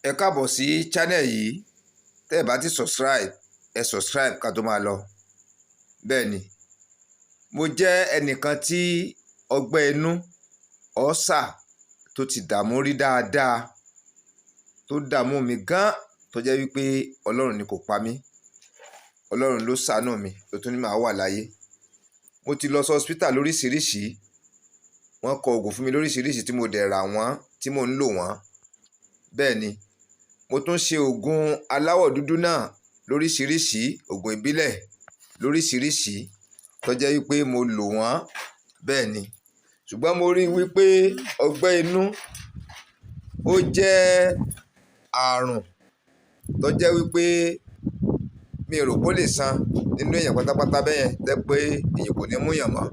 Ẹ káàbọ̀ sí channel yìí. Tẹ́ ẹ bá ti subscribe, ẹ subscribe ká tó máa lọ. Bẹ́ẹ̀ ni, mo jẹ́ ẹnìkan tí ọgbẹ́ inú ọ̀sà tó ti dààmú rí dáadáa, tó dààmú mi gan, tó jẹ́ wípé Ọlọ́run ni kò pa mí. Ọlọ́run ló ṣàánú mi, ló tún ní màá wà láyé. Mo ti lọ sí hospital lóríṣìíríṣìí. Wọ́n kọ oògùn fún mi lóríṣìíríṣìí tí mo dẹ̀ rà wọ́n, tí mò ń lò wọ́n. Bẹ́ẹ̀ ni, mo tún ṣe oògùn aláwọ̀ dúdú náà lóríṣìíríṣìí, oògùn ìbílẹ̀ lóríṣìíríṣìí tó jẹ́ wípé mo lò wọ́n. Bẹ́ẹ̀ ni, ṣùgbọ́n mo rí wípé ọgbẹ́ inú ó jẹ́ àrùn tó jẹ́ wípé mi ò rò pé ó lè san nínú èèyàn pátápátá bẹ́yẹn, tẹ́ pé èèyàn kò ní mú yàn mọ́.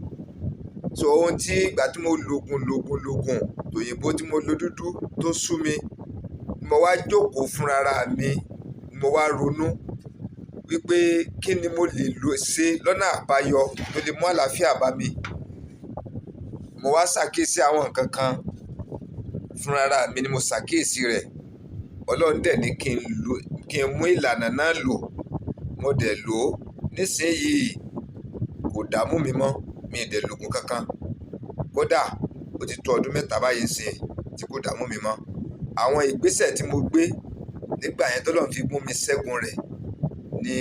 So ohun tí ìgbà tí mo lògùn tòyìnbó tí mo lo dúdú tó sú mi, mo wá jókòó fúnra mi, mo wá ronú wípé kí ni mo lè ṣe lọ́nà àbáyọ tó lè mú àlàáfíà bá mi. Mo wá ṣàkíyèsí àwọn nǹkan kan fúnra mi ni mo ṣàkíyèsí rẹ̀. Ọlọ́run dẹ̀ ní kí n mú ìlànà náà lò. Mo dẹ̀ lò ó. Nísìnyìí kò dààmú mi mọ́, mi ì dẹ̀ lògùn kankan. Kódà ó ti tó ọdún 3 báyìí sìn tí kò dààmú mi mọ́. Àwọn ìgbésẹ̀ tí mo gbé nígbà yẹn t'Ọlọ́run fi mú mi ṣẹ́gun rẹ̀ ni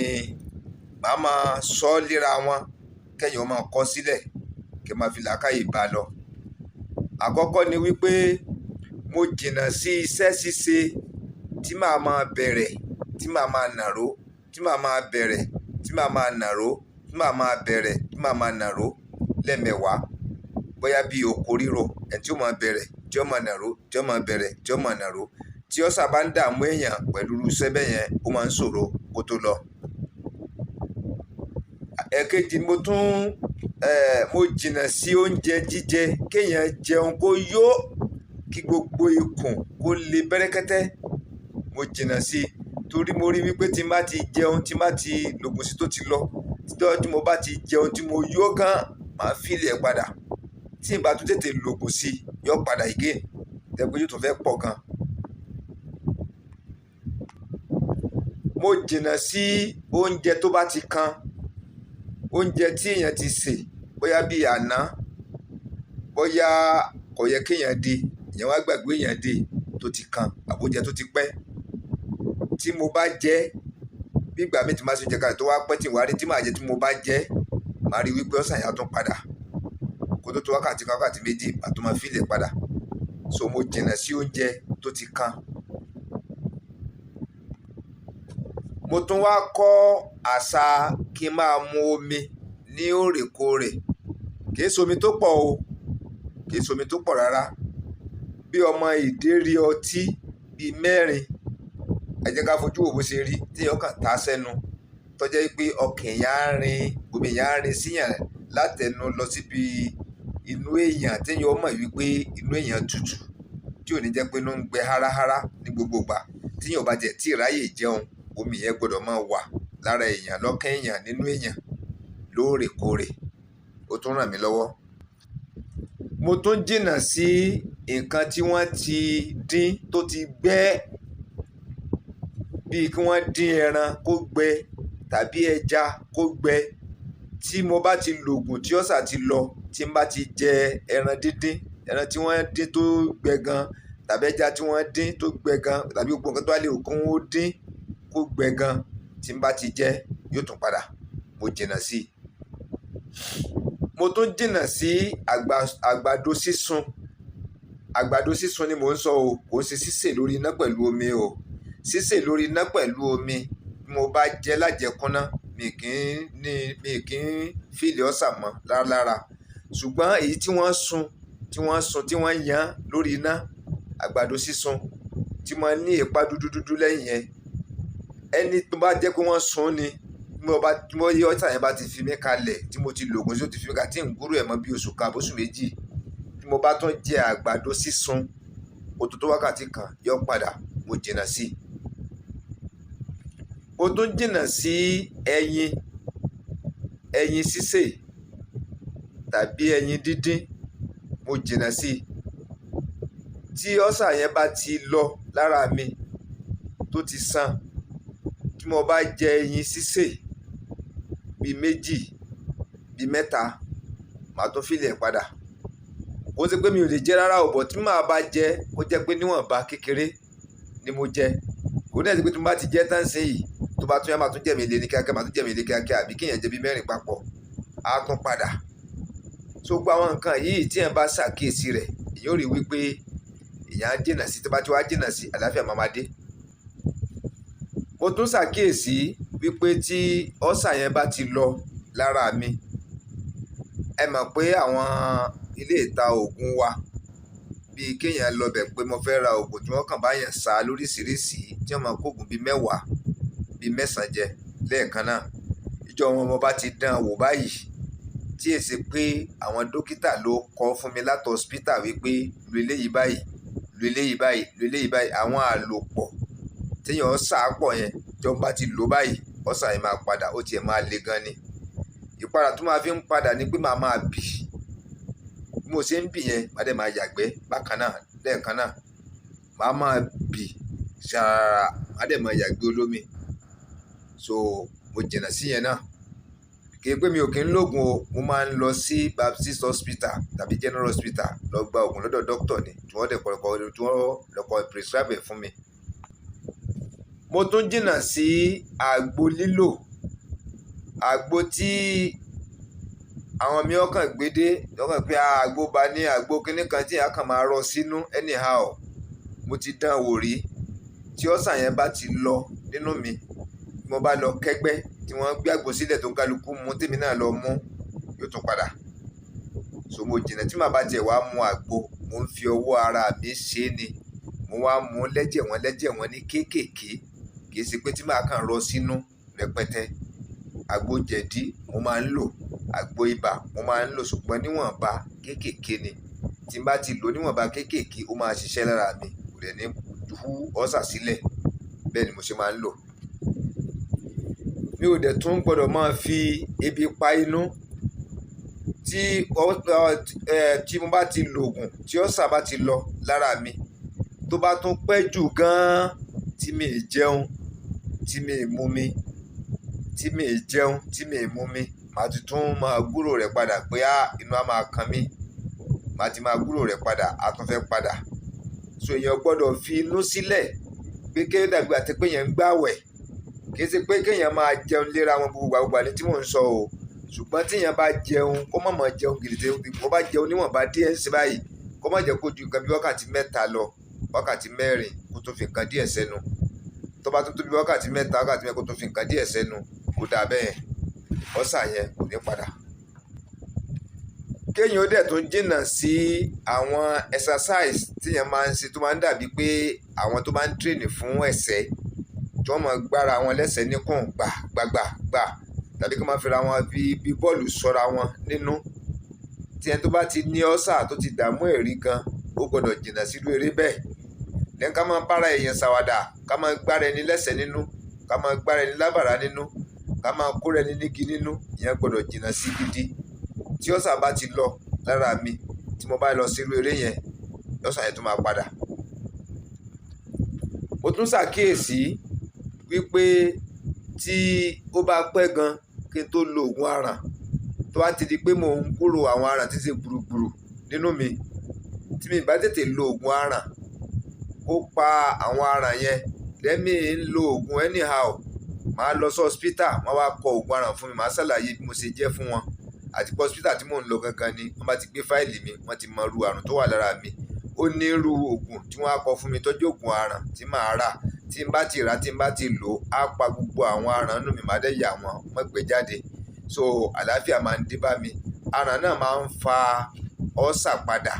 màá máa sọ léra wọn, kẹ́yìn ó máa kọ sílẹ̀, kí n máa fi làákàyè bá lọ. Àkọ́kọ́ ni wípé mo jìnnà sí iṣẹ́ ṣíṣe tí màá máa bẹ̀rẹ̀, tí màá máa nàró, tí màá máa bẹ̀rẹ̀, tí màá máa nàró, tí màá máa bẹ̀rẹ̀, tí màá máa nàró lẹ́ẹ̀mẹwàá. Bóyá bí oko ríro, ẹni tí ó máa bẹ̀rẹ̀, tí ó máa nàró, tí ó máa bẹ̀rẹ̀, tí ó máa nàró. Tí ọ̀sà bá ń dààmú èèyàn pẹ̀lú irúṣẹ́ bẹ́ẹ̀ yẹn, ó máa ń ṣòro kó tó lọ. Ẹ̀kejì, mo jìnnà sí oúnjẹ jíjẹ, kéèyàn jẹun kó yó, kí gbogbo ikùn kó le bẹ́rẹ́kẹ́tẹ́. Mo jìnnà sí torí mo rí wípé tí n bá ti jẹun, tí n bá ti lògùn sí tó ti lọ, tí mo bá ti jẹun tí mo yó gan, màá fílẹ̀ padà. Tí n bá tún tètè lògùn sí, yọ padà again, tẹ́gbẹ́ yóò tún fẹ́ pọ̀ gan. Mo jìnnà sí oúnjẹ tó bá ti kan, oúnjẹ tí èèyàn ti sè, bóyá bí àná, bóyá kò yẹ kéèyàn dè, èèyàn wá gbàgbé èèyàn dè tó ti kan, àbójẹ tó ti pẹ́. Tí mo bá jẹ, bí ìgbà mi ti máa ṣe jẹ kalẹ̀ tó wá pẹ́ tí wàá rí tí màá jẹ, tí mo bá jẹ, màá rí wípé ọ̀sán yẹn á tún padà. Kó tó tó wákàtí méjì, màá tún máa fílẹ̀ padà. So mo jìnnà sí oúnjẹ tó ti kan. Mo tún wá kọ́ àṣà kí n máa mu omi ní òrèkóòrè. Kì í ṣomi tó pọ̀ o, kì í ṣomi tó pọ̀ rárá. Bí ọmọ ìdérí ọtí bíi 4, ẹ jẹ́ ká fojú wo bó ṣe rí tí èèyàn kàn tá sẹ́nu, tó jẹ́ pé ọkàn èèyàn á rin, omi èèyàn á rin síyàn látẹnu lọ síbi inú èèyàn, tí èèyàn ó mọ̀ wípé inú èèyàn tutù, tí ò ní jẹ́ pé inú ń gbẹ háráhárá ní gbogbo ìgbà. Tí èèyàn ò bá jẹ́ tí ìráyè jẹun, omi yẹn gbọ́dọ̀ máa wà lára èèyàn, lọ́kàn èèyàn, nínú èèyàn lóòrèkóòrè. Ó tún ràn mí lọ́wọ́. Mo tún jìnnà sí nǹkan tí wọ́n ti dín tó ti gbẹ, bíi kí wọ́n dín ẹran kó gbẹ tàbí ẹja kó gbẹ. Tí mo bá ti lògùn tí ọ̀sà ti lọ, tí n bá ti jẹ ẹran díndín, ẹran tí wọ́n dín tó gbẹ gan, tàbí ẹja tí wọ́n dín tó gbẹ gan, tàbí gbogbo nǹkan tó wá lè kó wọ́n dín kó gbẹ gan, tí n bá ti jẹ, yóò tún padà. Mo jìnnà sí. Mo tún jìnnà sí àgbàdo sísun. Àgbàdo sísun ni mò ń sọ o, kò ń ṣe sísè lórí iná pẹ̀lú omi o. Sísè lórí iná pẹ̀lú omi, bí mo bá jẹ lájẹkúnná, mi kì í fíìlì ọ̀sà mọ́ lára. Ṣùgbọ́n èyí tí wọ́n sun, tí wọ́n yan lórí iná, àgbàdo sísun tí wọ́n ní ìpá dúdú lẹ́yìn yẹn, ẹni tó bá jẹ́ pé wọ́n sun ni, tí mo yí ọ̀sà yẹn bá ti fi mí kalẹ̀, tí mo ti lògùn sí ó ti fi mí kalẹ̀, tí ń gbúrò ẹ̀ mọ́ bí oṣù kan àbóṣù méjì, tí mo bá tún jẹ àgbàdo sísun, ó tó wákàtí kan, yọ padà. Mo jìnnà sí. Mo tún jìnnà sí ẹyin sísè tàbí ẹyin díndín. Mo jìnnà sí. Tí ọ̀sà yẹn bá ti lọ lára mi, tó ti sàn tí mo bá jẹ ẹyin sísè bíi 2 bíi 3 màá tún fílẹ̀ padà. Ó ṣe pé mi ò lè jẹ rárá o, bọ̀ tí màá bá jẹ kó jẹ́ pé níwọ̀nba kékeré ni mo jẹ. Kò ní ẹ̀sìn pé tí mo bá ti jẹ tán sí yìí tó bá tún yá máa tún jẹ mi lé ní kíákíá, máa tún jẹ mi lé kíákíá, àbí kí èèyàn jẹ bíi 4 papọ̀ á tún padà. So gbogbo àwọn nǹkan yìí tí èèyàn bá ṣàkíyèsí rẹ̀ èèyàn ó rí wípé èèyàn á jìnà sí, tó bá ti wá jìnà sí àlàáfíà máa dé. Mo tún ṣàkíyèsí wípé tí ọ́sà yẹn bá ti lọ lára mi, ẹ mọ̀ pé àwọn ilé ìta oògùn wa bíi kéèyàn lọ bẹ̀ pé mo fẹ́ ra oògùn tí wọ́n kàn bá yàn sá lóríṣiríṣi tí wọ́n máa kó oògùn bíi 10 bíi 9 jẹ lẹ́ẹ̀kan náà. Ìjọ wọn mo bá ti dán wò báyìí tí èsì pé àwọn dókítà ló kọ fún mi láti hospital wípé lo eléyìí báyìí, lo eléyìí báyìí, lo eléyìí báyìí, àwọn àlòpọ̀ téèyàn sá pọ̀ yẹn tí wọ́n bá ti lò báyìí ọ̀sà yẹn máa padà, ó tiẹ̀ máa le gan ni. Ìpadà tó máa fi ń padà ni pé màá máa bì. Bí mo ṣe ń bì yẹn màá dẹ̀ máa yàgbẹ́ bákan náà lẹ́ẹ̀kan náà. Màá máa bì ṣàràrà, màá dẹ̀ máa yàgbẹ́ olómi. So mo jìnà sí yẹn náà. Kì í pé mi ò kí ń lògùn o, mo máa ń lọ sí Baptist hospital tàbí General hospital lọ gba oògùn lọ́dọ̀ dókítà ni tí wọ́n dẹ̀ lọ́kọ̀ prescribe fún mi. Mo tún jìnà sí àgbo lílò. Àgbo tí àwọn mi ọkàn gbédé lọ́kàn pé àgbo bá ní àgbo kíní kan tí a kàn máa rọ sínú anyhow. Mo ti dán wò rí tí ọ̀sà yẹn bá ti lọ nínú mi, mo bá lọ kẹ́gbẹ́ tí wọ́n gbé àgbo sílẹ̀ tó ń kálukú mu tèmi náà lọ mú yóò tún padà. So mo jìnà tí màá bá tiẹ̀ wá mu àgbo, mo ń fi ọwọ́ ara mi ṣe é ni. Mo wá mú lẹ́jẹ̀ wọn ní kéékèèké, kì í ṣe pé tí màá kàn rọ sínú rẹpẹtẹ. Àgbo jẹ̀dí mo máa ń lò, àgbo ibà mo máa ń lò, ṣùgbọ́n níwọ̀nba kéékèèké ni. Tí n bá ti lò níwọ̀nba kéékèèké ó máa ṣiṣẹ́ lára mi, kò dẹ̀ ní hú ọ̀sà sílẹ̀. Bẹ́ẹ̀ ni mo ṣe máa ń lò. Mi ò dẹ̀ tún gbọ́dọ̀ máa fi ebi pa inú. Tí mo bá ti lo oògùn tí ọ̀sà bá ti lọ lára mi tó bá tún pẹ́ jù gan-an tí mi ì jẹun, tí mi ì mumi, tí mi ì jẹun, tí mi ì mumi, màá ti tún máa gbúrò rẹ̀ padà pé inú á máa kan mí. Màá ti máa gbúrò rẹ̀ padà, á tún fẹ́ padà. So èèyàn gbọ́dọ̀ fi inú sílẹ̀ pé kí ó dàgbà àti pé èèyàn ń gbàwẹ̀. Kì í ṣe pé kéèyàn máa jẹun léra wọn gbogbo àgbà ní tí mò ń sọ o. Ṣùgbọ́n tí èèyàn bá jẹun kó má máa jẹun gidi, kó bá jẹun níwọ̀nba díẹ̀ sí báyìí, kó má jẹ́ kó ju nǹkan bí wákàtí 3 lọ, wákàtí 4 kó tó fi nǹkan díẹ̀ sẹ́nu. Tó bá tún tó bí wákàtí 3, wákàtí 4 kó tó fi nǹkan díẹ̀ sẹ́nu, kó dà bẹ́ẹ̀, ọ̀sà yẹn kò ní padà. Kéèyàn ó dẹ̀ tún jìnnà sí àwọn exercise tí èèyàn máa ń ṣe tó máa ń dàbí pé àwọn tó máa ń train fún ẹsẹ̀ tí wọ́n máa gbára wọn lẹ́sẹ̀ níkùn gbà tàbí kí wọ́n máa fi ra wọn bí bọ́ọ̀lù sọ́ra wọn nínú. Tí ẹni tó bá ti ní ọ̀sà tó ti dààmú ẹ̀rí gan, ó gbọ́dọ̀ jìnnà sí irú eré bẹ́ẹ̀. Lẹ́yìn ká máa bára èèyàn ṣàwàdà, ká máa gbára ẹni lẹ́sẹ̀ nínú, ká máa gbára ẹni lábàrá nínú, ká máa kóra ẹni nígi nínú, ìyẹn gbọ́dọ̀ jìnnà sí gidi. Tí ọ̀sà bá ti lọ lára mi tí mo bá lọ sí irú eré yẹn, ọ̀sà yẹn tún máa padà. Mo tún ṣàkíyèsí wípé tí ó bá pẹ́ gan kí n tó lo oògùn aràn, tó bá ti di pé mò ń kúrò àwọn aràn tí ń ṣe gbùrùgbùrù nínú mi, tí mi bá tètè lo oògùn aràn kó pa àwọn aràn yẹn, lẹ́mí ń lo oògùn anyhow, màá lọ sí hospital, wọ́n wá kọ oògùn aràn fún mi, màá ṣàlàyé bí mo ṣe jẹ́ fún wọn. Àti pé hospital tí mò ń lọ gangan ni wọ́n bá ti gbé fáìlì mi, wọ́n ti mọ irú àrùn tó wà lára mi. Ó ní irú oògùn tí wọ́n á kọ fún mi tọ́jú oògùn aràn tí màá rà. Tí n bá ti rà, tí n bá ti lò, á pa gbogbo àwọn aràn inú mi, màá dẹ̀ yà wọ́n, wọ́n gbé jáde. So àlàáfíà máa ń dé bá mi. Aràn náà máa ń fa ọ̀sà padà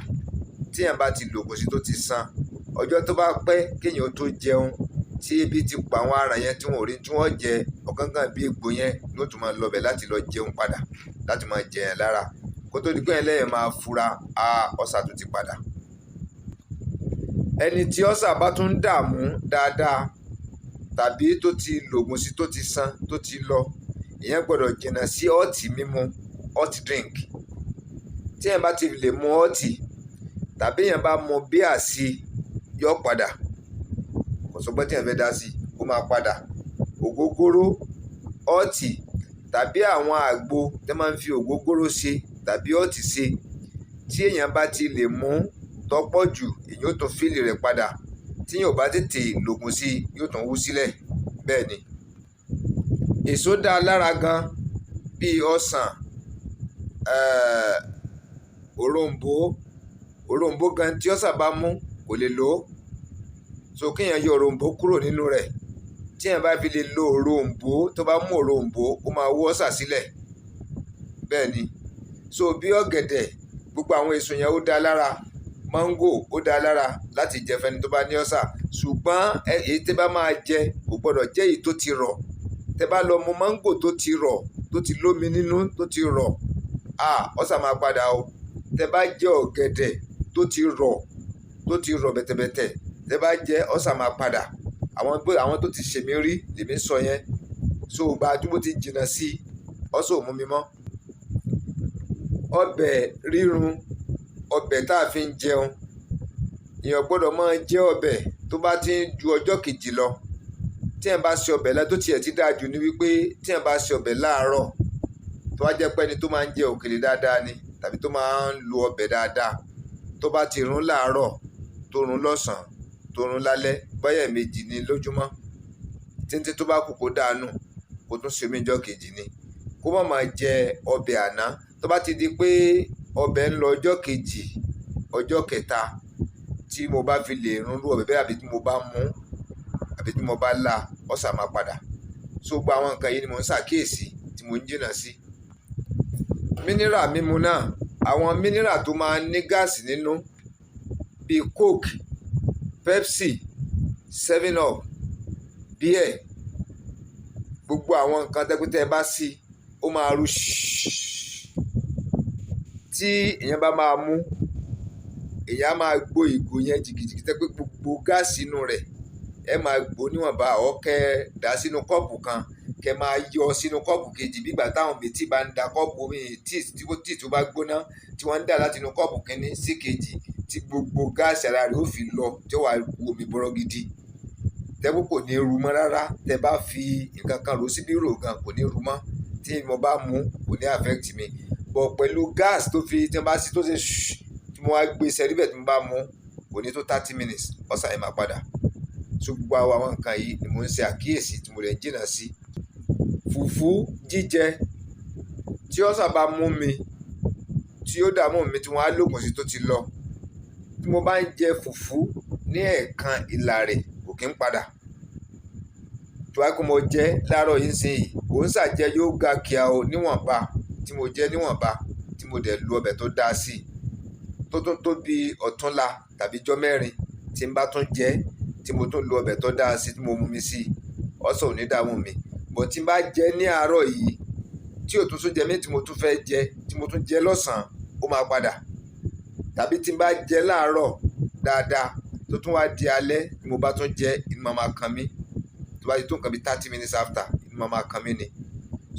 tí èèyàn bá ti lò kò sí tó ti san. Ọjọ́ tó bá pẹ́ kéèyàn tó jẹun, tí ebi ti pa àwọn aràn yẹn tí wọ́n ò rí tí wọ́n jẹ, ọ̀gángán bí egbò yẹn ló tún máa lọbẹ̀ láti lọ jẹun padà, láti máa jẹ yẹn lára. Kó tó di pé ẹlẹ́yìn máa fura, ọ̀sà tó ti padà. Ẹni tí ọ̀sà bá tún ń dààmú dáadáa tàbí tó ti lògùn sí tó ti san tó ti lọ, ìyẹn gbọ́dọ̀ jìnnà sí ọtí mímu, hot drink. Tí èèyàn bá ti lè mu ọtí tàbí èèyàn bá mu bíà sí, yọ padà. Kò ọ̀sọ́gbọ́n tí èèyàn fẹ́ dá sí ó máa padà. Ògógóró, ọtí tàbí àwọn àgbo tí wọ́n máa ń fi ògógóró ṣe tàbí ọtí ṣe, tí èèyàn bá ti lè mú tọ́pọ̀ jù èèyàn ó tún fíìlì rẹ̀ padà. Tí èèyàn ò bá tètè lògùn sí yóò tún wú sílẹ̀. Bẹ́ẹ̀ ni èso dá lára gan bíi ọsàn, òroǹbó gan tí ọ̀sà bá mú kò lè lò ó. So kéèyàn yọ òroǹbó kúrò nínú rẹ̀. Tí èèyàn bá fi lè lo òroǹbó, tó bá mú òroǹbó ó máa wú ọ̀sà sílẹ̀. Bẹ́ẹ̀ ni so bí ọ̀gẹ̀dẹ̀, gbogbo àwọn èso yẹn ó dá lára. Máńgò ó dá lára láti jẹ fẹ́ni tó bá ní ọ̀sà. Ṣùgbọ́n èyí tẹ́ bá máa jẹ kò gbọ́dọ̀ jẹ́ èyí tó ti rọ̀. Tẹ́ bá lọ mu máńgò tó ti rọ̀, tó ti lómi nínú, tó ti rọ̀, ọ̀sà máa padà o. Tẹ́ bá jẹ ọ̀gẹ̀dẹ̀ tó ti rọ̀ bẹ̀tẹ̀bẹ̀tẹ̀, tẹ́ bá jẹ ọ̀sà máa padà. Àwọn tó ti ṣèmí rí lèmi sọ yẹn. So gba àdúgbò ti jìnnà sí ọ̀sà ò mú mi mọ́. Ọbẹ̀ rírun, ọbẹ̀ tá a fi ń jẹun, èèyàn gbọ́dọ̀ máa jẹ ọbẹ̀ tó bá ti ń ju ọjọ́ kejì lọ. Tí èèyàn bá ṣe ọbẹ̀ tó tiẹ̀ ti dáa jù ni wípé tí èèyàn bá ṣe ọbẹ̀ láàárọ̀, tó wá jẹ́ pé ẹni tó máa ń jẹ òkèlè dáadáa ni tàbí tó máa ń lo ọbẹ̀ dáadáa, tó bá ti rún láàárọ̀, tó rún lọ́sàn-án, tó rún lálẹ́, bóyá ẹ̀ẹ̀mejì ni lójúmọ́, títí tó bá kù kó dànù, kó tún ṣe omi ọjọ́ kejì ni. Kó má máa jẹ ọbẹ̀ àná. Tó bá ti di pé ọbẹ̀ ń lọ ọjọ́ kejì, ọjọ́ kẹta, tí mo bá fi lè rún ọbẹ̀ bẹ́ẹ̀ àbí tí mo bá mú àbí tí mo bá là, ọ̀sà máa padà. So gba àwọn nǹkan yìí ni mo ń ṣàkíyèsí tí mo ń jìnnà sí. Mínírà mímu náà, àwọn mínírà tó máa ń ní gáàsì nínú bíi Coke, Pepsi, 7up, beer, gbogbo àwọn nǹkan tẹ́ bá sí ó máa ru tí èèyàn bá máa mú, èèyàn á máa gbó ìgò yẹn jìgìjìgì tẹ́ pé gbogbo gáàsì inú rẹ̀ ẹ máa gbó níwọ̀nba. Kẹ́ dà sínú kọ́ọ̀pù kan, kẹ́ máa yọ sínú kọ́ọ̀pù kejì bí ìgbà táwọn méjì bá ń da kọ́ọ̀pù omi tíì tó bá gbóná, tí wọ́n ń dà láti inú kọ́ọ̀pù kínní sí kejì, tí gbogbo gáàsì ara rẹ̀ ó fi lọ, tí ó wà wú omi bọ́rọ́ gidi. Tẹ́kù kò ní ru mọ́ rárá. Tẹ́ bá fi nǹkan kan rò sí bírò gan kò ní ru mọ́. Tí mo bá mú kò ní affect mi. Bọ̀ pẹ̀lú gáàsì tí wọ́n bá sí tó ṣe tí mo wá gbé sẹ́rí bẹ̀ tí mo bá mú kò ní tó 30 minutes, ọ̀sà yẹn máa padà. So gbogbo àwọn nǹkan yìí ni mo ń ṣe àkíyèsí tí mo lè jìnnà sí. Fùfú jíjẹ, tí ọ̀sà bá mú mi, tí ó dààmú mi, tí wọ́n á lògùn sí tó ti lọ, tí mo bá ń jẹ fùfú ní ẹ̀ẹ̀kan ìlàrè kò kí ń padà. Tí wàá kó mo jẹ láàárọ̀ yìí sìn yìí, kò ń ṣàjẹ yóò ga kíá o níwọ̀nba tí mo jẹ níwọ̀nba tí mo dẹ̀ lu ọbẹ̀ tó dáa sí i. Tó bí ọ̀túnla tàbí ijọ́ mẹ́rin tí n bá tún jẹ, tí mo tún lu ọbẹ̀ tó dáa sí i, tí mo mú mi sí i, ọ̀sà ò ní dààmú mi. Bọ̀ tí n bá jẹ ní àárọ̀ yìí, tí ò tún jẹ mí tí mo tún fẹ́ jẹ, tí mo tún jẹ lọ́sàn-án, ó máa padà. Tàbí tí n bá jẹ láàárọ̀ dáadáa tó tún wá di alẹ́ tí mo bá tún jẹ, inú máa kan mí. Tó bá ti tó nǹkan bí 30 minutes after, inú máa kan mí ni.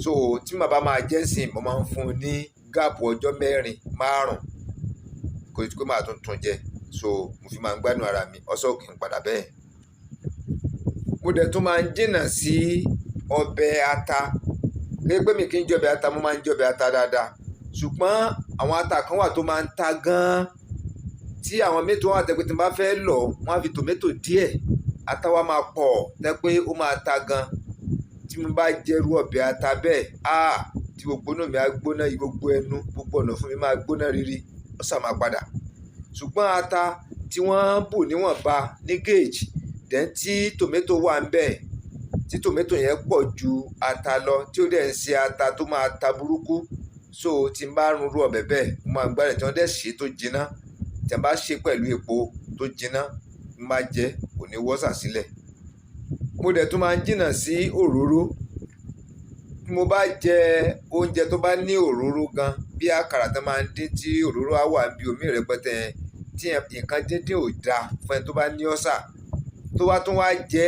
So tí màá bá máa jẹ́ sìn, mo máa ń fún un ní gáàpù ọjọ́ 4-5 kò tí kò máa tún jẹ. So mo fi máa ń gbádùn ara mi, ọ̀sà ò kí ń padà bẹ́ẹ̀. Mo dẹ̀ tún máa ń jìnnà sí ọbẹ̀ ata. Pé mi kì í jẹ ọbẹ̀ ata, mo máa ń jẹ ọbẹ̀ ata dáadáa. Ṣùgbọ́n àwọn ata kan wà tó máa ń ta gan-an, tí àwọn mẹ́tò wọn àtẹ̀pẹ́ tí n bá fẹ́ lọ, wọ́n á fi tòmẹ́tò díẹ̀, ata wa máa pọ̀ tẹ́ pé ó máa ta gan. Tí mo bá jẹrú ọbẹ̀ ata bẹ́ẹ̀, tí gbogbo inú mi á gbóná, gbogbo ẹnu, gbogbo ọ̀nà fún mi máa gbóná riri, ọ̀sà máa padà. Ṣùgbọ́n ata tí wọ́n bù níwọ̀nba ní gauge, tí tòmẹ́tò wà ń bẹ̀, tí tòmẹ́tò yẹn pọ̀ ju ata lọ, tí ó dẹ̀ ń ṣe ata tó máa ta burúkú. So tí n bá rún irú ọbẹ̀ bẹ́ẹ̀, mo máa ń gbádùn tí wọ́n dẹ̀ ṣe tó jiná. Tí wọ́n bá ṣe pẹ̀lú epo tó jiná, n máa jẹ kò ní wọ́sà sílẹ̀. Mo dẹ̀ tún máa ń jìnnà sí òróró. Tí mo bá jẹ oúnjẹ tó bá ní òróró gan, bí àkàrà tó máa ń dín tí òróró á wà bí omi rẹpẹtẹ, tí nǹkan díndín ò dáa fún ẹni tó bá ní ọ̀sà. Tó bá tún wá jẹ,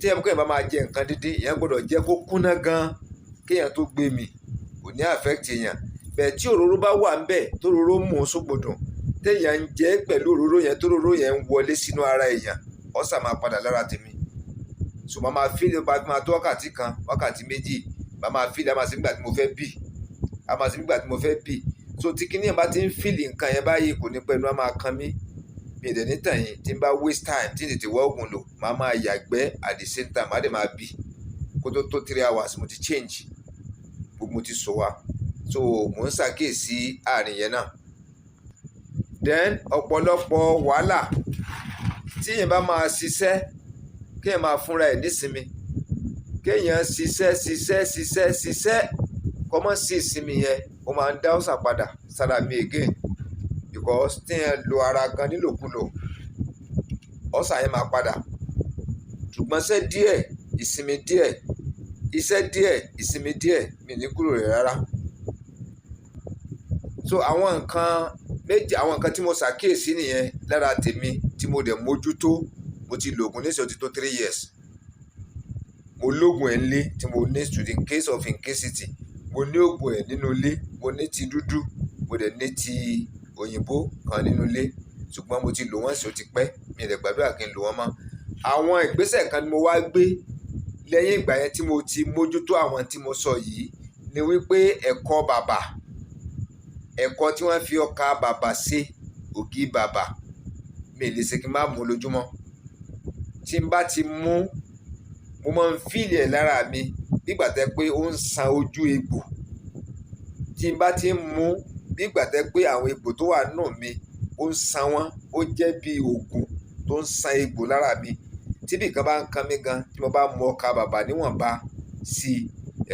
tí èèyàn bá máa jẹ nǹkan díndín, èèyàn gbọ́dọ̀ jẹ́ kó kúnná gan kéèyàn tó gbé mì, kò ní affect èèyàn. Bẹ́ẹ̀ tí òróró bá wà ń bẹ̀, tó òróró mú un sógbodùn, téèyàn ń jẹ pẹ̀lú òróró yẹn, tó òróró yẹn ń wọlé sínú ara èèyàn, ọ́sà máa padà lára tèmi. So máa máa fíìlì ó bá máa tó wákàtí kan wákàtí méjì máa fíìlì á máa ṣe nígbà tí mo fẹ́ bì á máa ṣe nígbà tí mo fẹ́ bì. So tí kinní yẹn bá ti ń fíìlì nǹkan yẹn báyìí kò ní pẹ́ẹ́nu á máa kan mí. Mi ì dẹ̀ ní tàn yín tí n bá waste time tí n tètè wá oògùn lò máa yàgbẹ́ at the same time má dẹ̀ máa bì kó tó 3 hours mo ti change gbogbo mo ti sọ wa. So mò ń ṣàkíyèsí àárín yẹn náà. Then ọ̀pọ̀lọpọ̀ wàhálà tí èèyàn bá máa ṣiṣẹ́ kéèyàn máa fúnra ẹ̀ nísinmi, kéèyàn ṣiṣẹ́ kó má sí ìsinmi yẹn ó máa ń dá ọ̀sà padà sára mi again because téèyàn lo ara gan nílòkulò ọ̀sà yẹn máa padà. Ṣùgbọ́n iṣẹ́ díẹ̀ ìsinmi díẹ̀ iṣẹ́ díẹ̀ ìsinmi díẹ̀ mi ní kúrò rẹ̀ rárá. So àwọn nǹkan tí mo ṣàkíyèsí nìyẹn lára tèmi tí mo dẹ̀ mójútó. Mo ti lo oògùn nísìnyí ó ti tó 3 years. Mo lóògùn ẹ̀ nílé tí mo ní to the case of incasity. Mo ní oògùn ẹ̀ nínú ilé, mo ní ti dúdú, mo dẹ̀ ní ti òyìnbó kan nínú ilé. Ṣùgbọ́n mo ti lò wọ́n sí ó ti pẹ́, mi ò dẹ̀ gbàdúrà kí n lò wọ́n mọ́. Àwọn ìgbésẹ̀ kan ni mo wá gbé lẹ́yìn ìgbà yẹn tí mo ti mójútó àwọn tí mo sọ yìí ni wípé ẹ̀kọ bàbà, ẹ̀kọ tí wọ́n fi ọkà bàbà ṣe, ògì bàbà, mi ò lè ṣe kí n má mú lójúmọ́. Tí n bá ti mú, mo máa ń fíìlì ẹ̀ lára mi nígbà tẹ́ pé ó ń san ojú egbò. Tí n bá ti ń mú nígbà tẹ́ pé àwọn egbò tó wà nínú mi ó ń san wọ́n, ó jẹ́ bí òògùn tó ń san egbò lára mi. Tí nǹkan bá ń kan mí gan, tí mo bá mu ọkà bàbà níwọ̀nba sí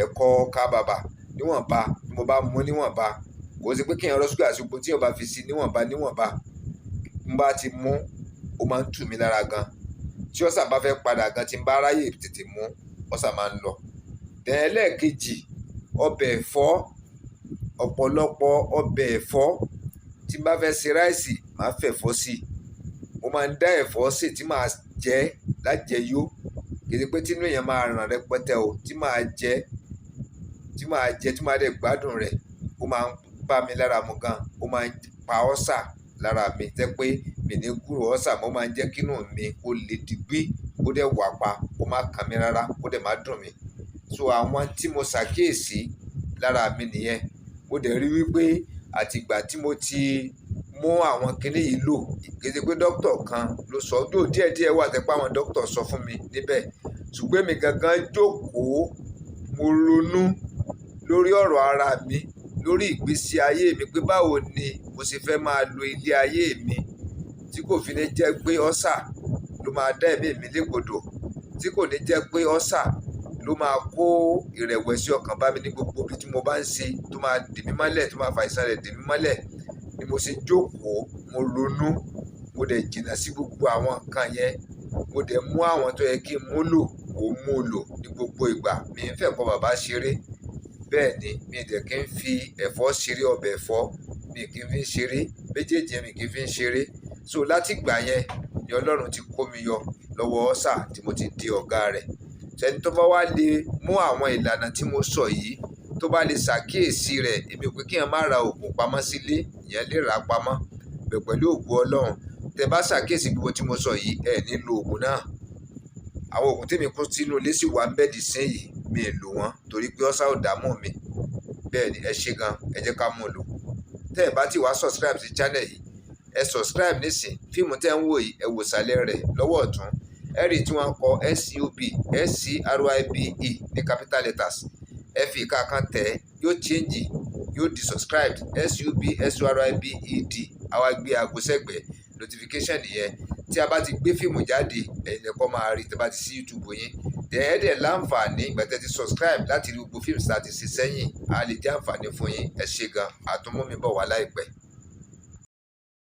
ẹ̀kọ ọkà bàbà níwọ̀nba, tí mo bá mu níwọ̀nba, kò sí pé kí èèyàn rọ́ ṣúgà sí gbogbo tí èèyàn bá fi sí níwọ̀nba. Mo bá ti mú, ó máa ń tù mí lára gan. Tí ọ̀sà bá fẹ́ padà gan tí n bá ráyè tètè mú, ọ̀sà máa ń lọ. Ẹlẹ́ẹ̀kejì, ọbẹ̀ ẹ̀fọ́, ọ̀pọ̀lọpọ̀ ọbẹ̀ ẹ̀fọ́. Tí n bá fẹ́ ṣe ráìsì, màá fẹ̀fọ́ sí i. Mo máa ń dá ẹ̀fọ́ sè tí màá jẹ lájẹyó. Kì í ṣe pé tínú èèyàn máa ràn rẹpẹtẹ o, tí màá jẹ tí màá dẹ̀ gbádùn rẹ̀. Ó máa ń bá mi lára mu gan. Ó máa ń pa ọ̀sà lára mi tẹ́ pé mi ní kúrò ọ̀sà mo máa ń jẹ́ kínú mi kó le digbí kó dẹ̀ wà pa kó má kan mi rárá kó dẹ̀ má dùn mí. So àwọn tí mo ṣàkíyèsí lára mi nìyẹn. Mo dẹ̀ rí wípé àtìgbà tí mo ti mú àwọn kinní yìí lò, kì í ṣe pé dókítà kan ló sọ ọ́ díẹ̀díẹ̀ wà tẹ́ pé àwọn dókítà sọ fún mi níbẹ̀. Ṣùgbọ́n èmi gangan jókòó, mo ronú lórí ọ̀rọ̀ ara mi, lórí ìgbésí ayé mi pé báwo ni mo ṣe fẹ́ máa lo ilé ayé mi tí kò fi ní jẹ́ pé ọ̀sà ló máa dá ẹ̀mí mi légbodò, tí kò ní jẹ́ pé ọ̀sà ló máa kó ìrẹ̀wẹ̀sì ọkàn bá mi ní gbogbo ibi tí mo bá ń ṣe tó máa dì mí mọ́lẹ̀, tó máa fa àìsàn rẹ̀ dì mí mọ́lẹ̀. Ni mo ṣe jókòó, mo ronú, mo dẹ̀ jìnnà sí gbogbo àwọn nǹkan yẹn. Mo dẹ̀ mú àwọn tó yẹ kí n mú lò, mo mú lò ní gbogbo ìgbà. Mi ń fẹ́ kọ́ bàbá ṣeré. Bẹ́ẹ̀ ni mi ì dẹ̀ kí n fi ẹ̀fọ́ ṣeré, ọbẹ̀ ẹ̀fọ́ mi kì í fi ń ṣeré, méjèèjì mi kì í fi ń ṣeré. So láti ìgbà yẹn ni Ọlọ́run ti kó mi yọ lọ́wọ́ ọ̀sà tí mo ti di ọ̀gá rẹ̀. Ẹni tó bá wá lè mú àwọn ìlànà tí mo sọ yìí tó bá lè ṣàkíyèsí rẹ̀, èmi ò pé kí èèyàn má ra oògùn pamọ́ sílé, ìyẹn lè rà á pamọ́. Pẹ̀lú òògùn Ọlọ́run, tẹ́ bá ṣàkíyèsí gbogbo tí mo sọ yìí, ẹ ní lo oògùn náà. Àwọn oògùn tèmi kó sínú ilé sì wà ń bẹ́ẹ̀ dì sí yìí, mi ì lò wọ́n torí pé ọ̀sà ò dààmú mi. Bẹ́ẹ̀ ni ẹ ṣé gan, ẹ jẹ́ ká mú lò. Tẹ́ ẹ bá ti wá subscribe sí channel yìí, ẹ subscribe nísìn. Fíìmù tẹ́ ń wò yìí, ẹ wò sàlẹ̀ rẹ̀ lọ́wọ́ ọ̀tún. Ẹ rí tí wọ́n kọ SCRIBE ní capital letters. Ẹ fi ìka kan tẹ̀, yóò change, yóò di subscribed. SUBSCRIBED. Àwa gbé aago sẹ́gbẹ̀ẹ́ notification nìyẹn. Tí a bá ti gbé fíìmù jáde, ẹ̀yin lẹ́kọ́ máa rí tí a bá ti sí YouTube yín. Dẹ̀ láǹfààní ìgbà tẹ́ ti subscribe láti rí gbogbo fíìmù tí a ti ṣe sẹ́yìn. A lè jẹ́ àǹfààní fún yín. Ẹ ṣé gan, àtúnmú mi bọ̀ wá láìpẹ́.